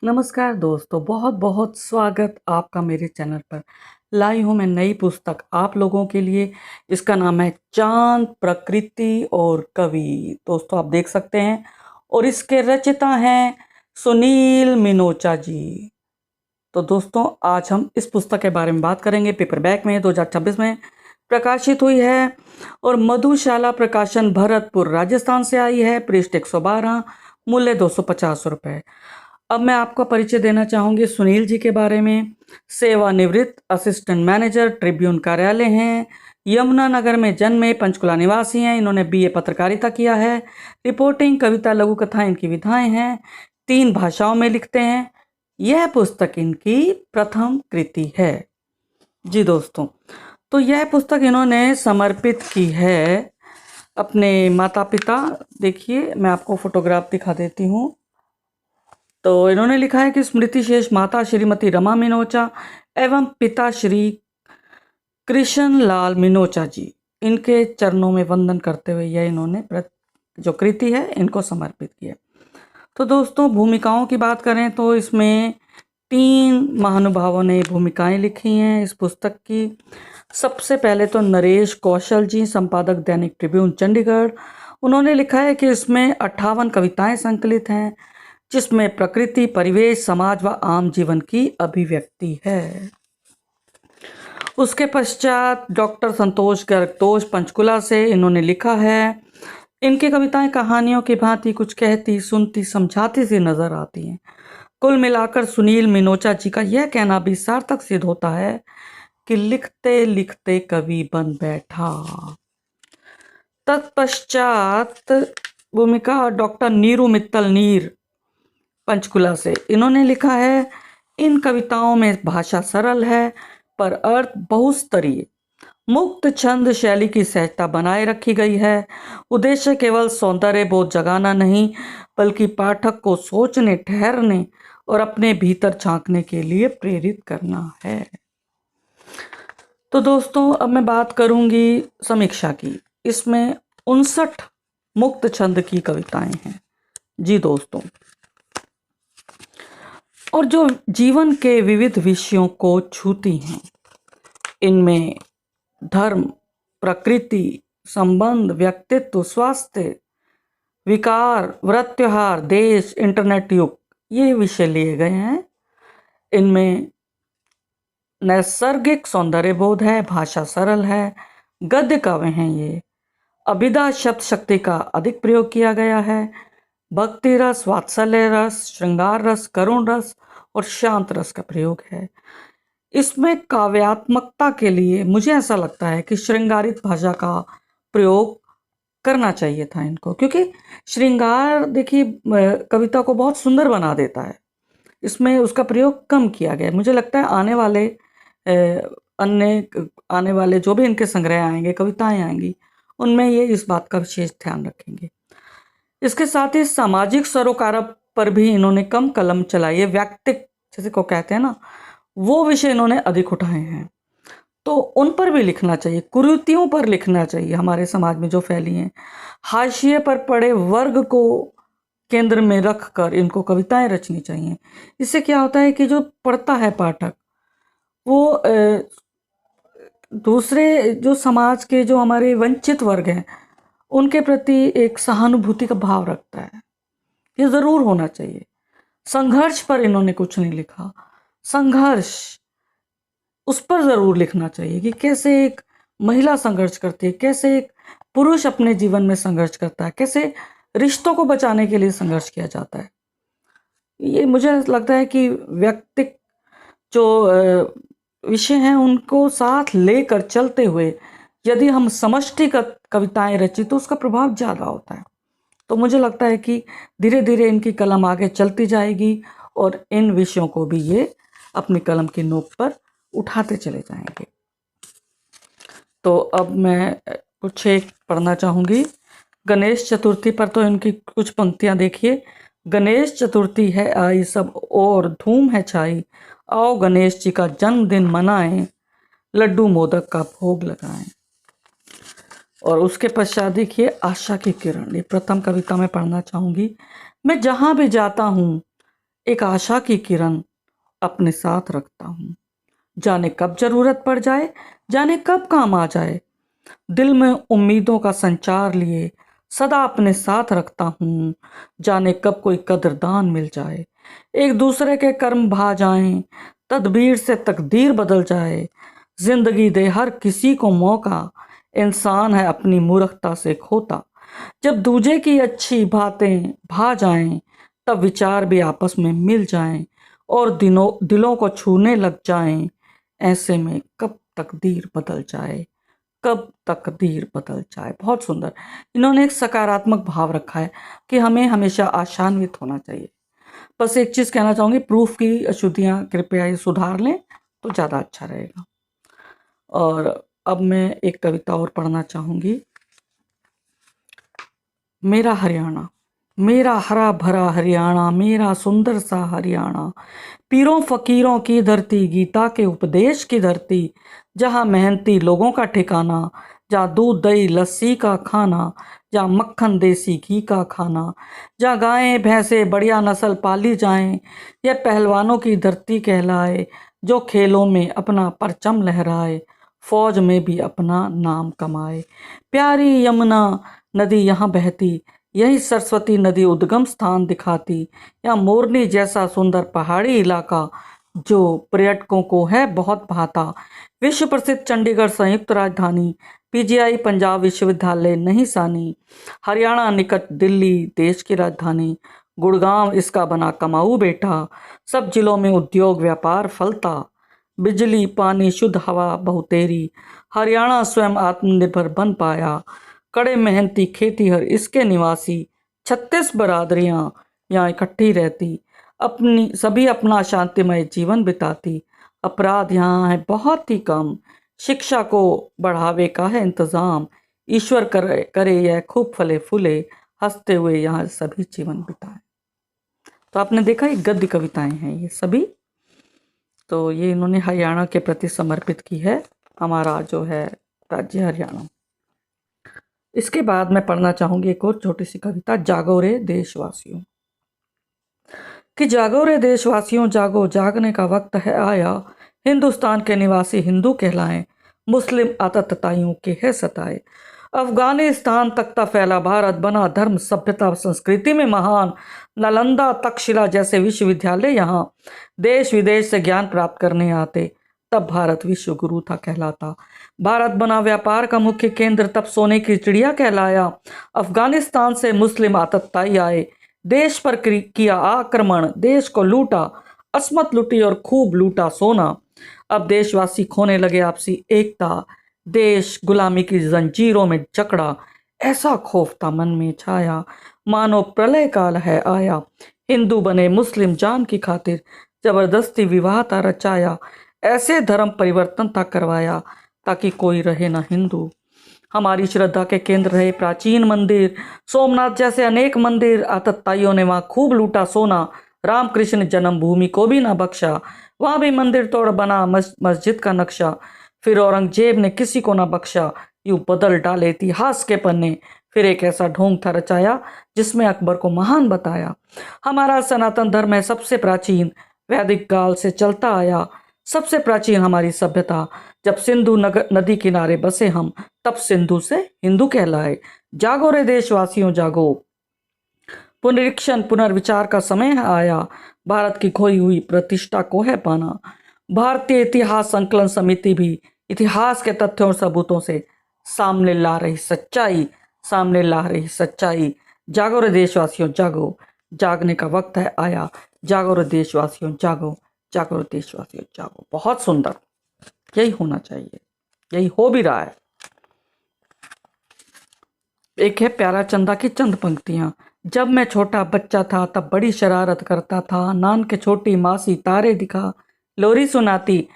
नमस्कार दोस्तों, बहुत बहुत स्वागत आपका मेरे चैनल पर। लाई हूँ मैं नई पुस्तक आप लोगों के लिए। इसका नाम है चांद, प्रकृति और कवि। दोस्तों आप देख सकते हैं, और इसके रचयिता हैं सुनील मिनोचा जी। तो दोस्तों आज हम इस पुस्तक के बारे में बात करेंगे। पेपरबैक में 2026 में प्रकाशित हुई है और मधुशाला प्रकाशन भरतपुर राजस्थान से आई है। पृष्ठ 112, मूल्य 250 रुपये। अब मैं आपका परिचय देना चाहूँगी सुनील जी के बारे में। सेवानिवृत्त असिस्टेंट मैनेजर, ट्रिब्यून कार्यालय हैं, यमुनानगर में जन्मे, पंचकुला निवासी हैं। इन्होंने बीए पत्रकारिता किया है। रिपोर्टिंग, कविता, लघु कथा इनकी विधाएं हैं। 3 भाषाओं में लिखते हैं। यह पुस्तक इनकी प्रथम कृति है। जी दोस्तों, तो यह पुस्तक इन्होंने समर्पित की है अपने माता पिता। देखिए मैं आपको फोटोग्राफ दिखा देती हूँ। तो इन्होंने लिखा है कि स्मृति शेष माता श्रीमती रमा मिनोचा एवं पिता श्री कृष्ण लाल मिनोचा जी, इनके चरणों में वंदन करते हुए यह इन्होंने जो कृति है इनको समर्पित किया। तो दोस्तों भूमिकाओं की बात करें तो इसमें 3 महानुभावों ने भूमिकाएं लिखी हैं इस पुस्तक की। सबसे पहले तो नरेश कौशल जी, संपादक दैनिक ट्रिब्यून चंडीगढ़। उन्होंने लिखा है कि इसमें 58 कविताएं संकलित हैं, जिसमें प्रकृति, परिवेश, समाज व आम जीवन की अभिव्यक्ति है। उसके पश्चात डॉक्टर संतोष गर्गतोष पंचकुला से इन्होंने लिखा है। इनकी कविताएं कहानियों की भांति कुछ कहती, सुनती, समझाती सी नजर आती हैं। कुल मिलाकर सुनील मिनोचा जी का यह कहना भी सार्थक सिद्ध होता है कि लिखते लिखते कवि बन बैठा। तत्पश्चात भूमिका डॉक्टर नीरू मित्तल नीर पंचकुला से। इन्होंने लिखा है, इन कविताओं में भाषा सरल है पर अर्थ बहुस्तरीय, मुक्त छंद शैली की सहजता बनाए रखी गई है। उद्देश्य केवल सौंदर्य बोध जगाना नहीं, बल्कि पाठक को सोचने, ठहरने और अपने भीतर झांकने के लिए प्रेरित करना है। तो दोस्तों अब मैं बात करूंगी समीक्षा की। इसमें 59 मुक्त छंद की कविताएं हैं। जी दोस्तों, और जो जीवन के विविध विषयों को छूती हैं। इनमें धर्म, प्रकृति, संबंध, व्यक्तित्व, स्वास्थ्य, विकार, व्रत, त्योहार, देश, इंटरनेट युग, ये विषय लिए गए हैं। इनमें नैसर्गिक सौंदर्य बोध है, भाषा सरल है, गद्य काव्य हैं ये। अभिधा शब्द शक्ति का अधिक प्रयोग किया गया है। भक्ति रस, वात्सल्य रस, श्रृंगार रस, करुण रस और शांत रस का प्रयोग है। इसमें काव्यात्मकता के लिए मुझे ऐसा लगता है कि श्रृंगारित भाषा का प्रयोग करना चाहिए था इनको, क्योंकि श्रृंगार देखिए कविता को बहुत सुंदर बना देता है। इसमें उसका प्रयोग कम किया गया। मुझे लगता है आने वाले जो भी इनके संग्रह आएंगे, कविताएं आएंगी, उनमें ये इस बात का विशेष ध्यान रखेंगे। इसके साथ ही सामाजिक सरोकार पर भी इन्होंने कम कलम चलाई है। व्यक्तिक जैसे को कहते हैं ना, वो विषय इन्होंने अधिक उठाए हैं, तो उन पर भी लिखना चाहिए। कुरीतियों पर लिखना चाहिए हमारे समाज में जो फैली हैं। हाशिए पर पड़े वर्ग को केंद्र में रखकर इनको कविताएं रचनी चाहिए। इससे क्या होता है कि जो पढ़ता है पाठक, वो दूसरे जो समाज के जो हमारे वंचित वर्ग हैं उनके प्रति एक सहानुभूति का भाव रखता है। ये ज़रूर होना चाहिए। संघर्ष पर इन्होंने कुछ नहीं लिखा। संघर्ष उस पर ज़रूर लिखना चाहिए कि कैसे एक महिला संघर्ष करती है, कैसे एक पुरुष अपने जीवन में संघर्ष करता है, कैसे रिश्तों को बचाने के लिए संघर्ष किया जाता है। ये मुझे लगता है कि व्यक्तिक जो विषय हैं उनको साथ लेकर चलते हुए यदि हम समष्टिगत कविताएं रची तो उसका प्रभाव ज़्यादा होता है। तो मुझे लगता है कि धीरे धीरे इनकी कलम आगे चलती जाएगी और इन विषयों को भी ये अपनी कलम की नोक पर उठाते चले जाएंगे। तो अब मैं कुछ एक पढ़ना चाहूँगी। गणेश चतुर्थी पर तो इनकी कुछ पंक्तियाँ देखिए। गणेश चतुर्थी है आई, सब और धूम है छाई, आओ गणेश जी का जन्मदिन मनाएं, लड्डू मोदक का भोग लगाएं। और उसके पश्चात देखिए आशा की किरण, ये प्रथम कविता में पढ़ना चाहूँगी। मैं जहाँ भी जाता हूँ एक आशा की किरण अपने साथ रखता हूँ। जाने कब जरूरत पड़ जाए, जाने कब काम आ जाए। दिल में उम्मीदों का संचार लिए सदा अपने साथ रखता हूँ। जाने कब कोई कदरदान मिल जाए, एक दूसरे के कर्म भा जाएं, तदबीर से तकदीर बदल जाए। जिंदगी दे हर किसी को मौका, इंसान है अपनी मूर्खता से खोता। जब दूजे की अच्छी बातें भा जाएं, तब विचार भी आपस में मिल जाएं और दिलों को छूने लग जाएं। ऐसे में कब तकदीर बदल जाए, कब तकदीर बदल जाए। बहुत सुंदर। इन्होंने एक सकारात्मक भाव रखा है कि हमें हमेशा आशान्वित होना चाहिए। बस एक चीज कहना चाहूंगी, प्रूफ की अशुद्धियां कृपया ये सुधार लें तो ज्यादा अच्छा रहेगा। और अब मैं एक कविता और पढ़ना चाहूंगी। मेरा हरियाणा, मेरा हरा भरा हरियाणा, मेरा सुंदर सा हरियाणा, पीरों फकीरों की धरती, गीता के उपदेश की धरती, जहाँ मेहनती लोगों का ठिकाना, जहाँ दूध दही लस्सी का खाना, जहाँ मक्खन देसी घी का खाना, जहाँ गायें भैंसे बढ़िया नस्ल पाली जाएं। यह पहलवानों की धरती कहलाए, जो खेलों में अपना परचम लहराए, फौज में भी अपना नाम कमाए। प्यारी यमुना नदी यहाँ बहती, यही सरस्वती नदी उद्गम स्थान दिखाती। या मोरनी जैसा सुंदर पहाड़ी इलाका, जो पर्यटकों को है बहुत भाता। विश्व प्रसिद्ध चंडीगढ़ संयुक्त राजधानी, पीजीआई पंजाब विश्वविद्यालय नहीं सानी। हरियाणा निकट दिल्ली देश की राजधानी, गुड़गांव इसका बना कमाऊ बेटा। सब जिलों में उद्योग व्यापार फलता, बिजली पानी शुद्ध हवा बहुतेरी। हरियाणा स्वयं आत्मनिर्भर बन पाया, कड़े मेहनती खेती हर इसके निवासी। 36 बरादरियां यहाँ इकट्ठी रहती, अपनी सभी अपना शांतिमय जीवन बिताती। अपराध यहाँ है बहुत ही कम, शिक्षा को बढ़ावे का है इंतजाम। ईश्वर करे करे यह खूब फले फूले, हंसते हुए यहाँ सभी जीवन बिताए। तो आपने देखा ये गद्य कविताएं हैं ये सभी। तो ये इन्होंने हरियाणा के प्रति समर्पित की है, हमारा जो है राज्य हरियाणा। इसके बाद मैं पढ़ना चाहूंगी एक और छोटी सी कविता, जागो रे देशवासियों। कि जागो रे देशवासियों जागो, जागने का वक्त है आया। हिंदुस्तान के निवासी हिंदू कहलाएं, मुस्लिम आतताइयों के है सताए। अफगानिस्तान तक का फैला भारत बना धर्म सभ्यता संस्कृति में महान। नालंदा तक्षशिला जैसे विश्वविद्यालय यहाँ, देश विदेश से ज्ञान प्राप्त करने आते। तब भारत विश्व गुरु था कहलाता। भारत बना व्यापार का मुख्य केंद्र, तब सोने की चिड़िया कहलाया। अफगानिस्तान से मुस्लिम आतताई आए, देश पर किया आक्रमण, देश को लूटा, अस्मत लूटी और खूब लूटा सोना। अब देशवासी खोने लगे आपसी एकता, देश गुलामी की जंजीरों में जकड़ा। ऐसा खौफ था मन में छाया, मानो प्रलय काल है आया। हिंदू बने मुस्लिम जान की खातिर, जबरदस्ती विवाह था रचाया। ऐसे धर्म परिवर्तन था करवाया, ताकि कोई रहे ना हिंदू। हमारी श्रद्धा के केंद्र रहे प्राचीन मंदिर, सोमनाथ जैसे अनेक मंदिर। आतताइयों ने वहाँ खूब लूटा सोना, रामकृष्ण जन्मभूमि को भी ना बख्शा। वहाँ भी मंदिर तोड़ बना मस्जिद का नक्शा। फिर औरंगजेब ने किसी को ना बख्शा, यूं बदल डाले इतिहास के पन्ने। फिर एक ऐसा ढोंग था रचाया, जिसमें अकबर को महान बताया। हमारा सनातन धर्म है सबसे प्राचीन, वैदिक काल से चलता आया। सबसे प्राचीन हमारी सभ्यता, जब सिंधु नदी किनारे बसे हम, तब सिंधु से हिंदू कहलाए। जागो रे देशवासियों जागो, पुनरीक्षण पुनर्विचार का समय आया। भारत की खोई हुई प्रतिष्ठा को है पाना। भारतीय इतिहास संकलन समिति भी इतिहास के तथ्यों और सबूतों से सामने ला रही सच्चाई, सामने ला रही सच्चाई। जागो रे देशवासियों जागो, जागने का वक्त है आया। जागो रे देशवासियों जागो, जागो रे देशवासियों जागो। बहुत सुंदर, यही होना चाहिए, यही हो भी रहा है। एक है प्यारा चंदा की चंद पंक्तियां। जब मैं छोटा बच्चा था तब बड़ी शरारत करता था, नान के छोटी मासी तारे दिखा लोरी सुनाती।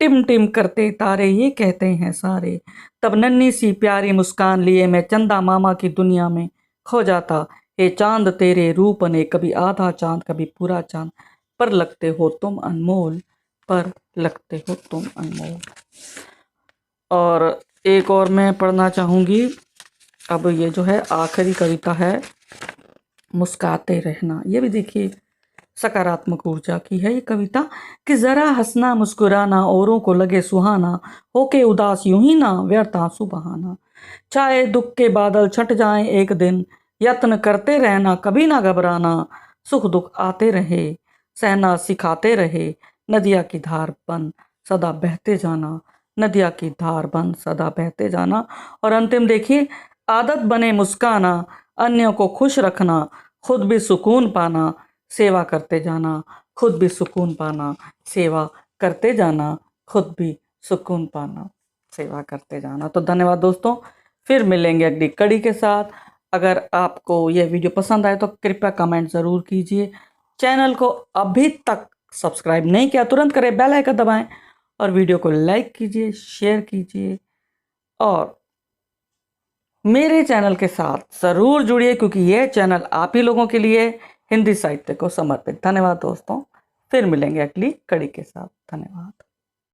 टिम टिम करते तारे ये कहते हैं सारे, तब नन्ही सी प्यारी मुस्कान लिए मैं चंदा मामा की दुनिया में खो जाता। हे चांद तेरे रूप ने, कभी आधा चांद कभी पूरा चांद, पर लगते हो तुम अनमोल, पर लगते हो तुम अनमोल। और एक और मैं पढ़ना चाहूँगी। अब ये जो है आखिरी कविता है, मुस्काते रहना। ये भी देखिए सकारात्मक ऊर्जा की है ये कविता कि जरा हंसना मुस्कुराना औरों को लगे सुहाना, होके उदास यूं ही ना व्यर्थ आंसू बहाना। चाहे दुख के बादल छट जाएं एक दिन, यत्न करते रहना कभी ना घबराना। सुख दुख आते रहे, सहना सिखाते रहे, नदिया की धार बन सदा बहते जाना, नदिया की धार बन सदा बहते जाना। और अंतिम देखिए, आदत बने मुस्काना, अन्यों को खुश रखना, खुद भी सुकून पाना, सेवा करते जाना, खुद भी सुकून पाना, सेवा करते जाना, खुद भी सुकून पाना, सेवा करते जाना। तो धन्यवाद दोस्तों, फिर मिलेंगे अगली कड़ी के साथ। अगर आपको यह वीडियो पसंद आए तो कृपया कमेंट ज़रूर कीजिए। चैनल को अभी तक सब्सक्राइब नहीं किया तुरंत करें, बेल आइकन दबाएं और वीडियो को लाइक कीजिए, शेयर कीजिए और मेरे चैनल के साथ ज़रूर जुड़िए क्योंकि यह चैनल आप ही लोगों के लिए हिंदी साहित्य को समर्पित। धन्यवाद दोस्तों, फिर मिलेंगे अगली कड़ी के साथ। धन्यवाद।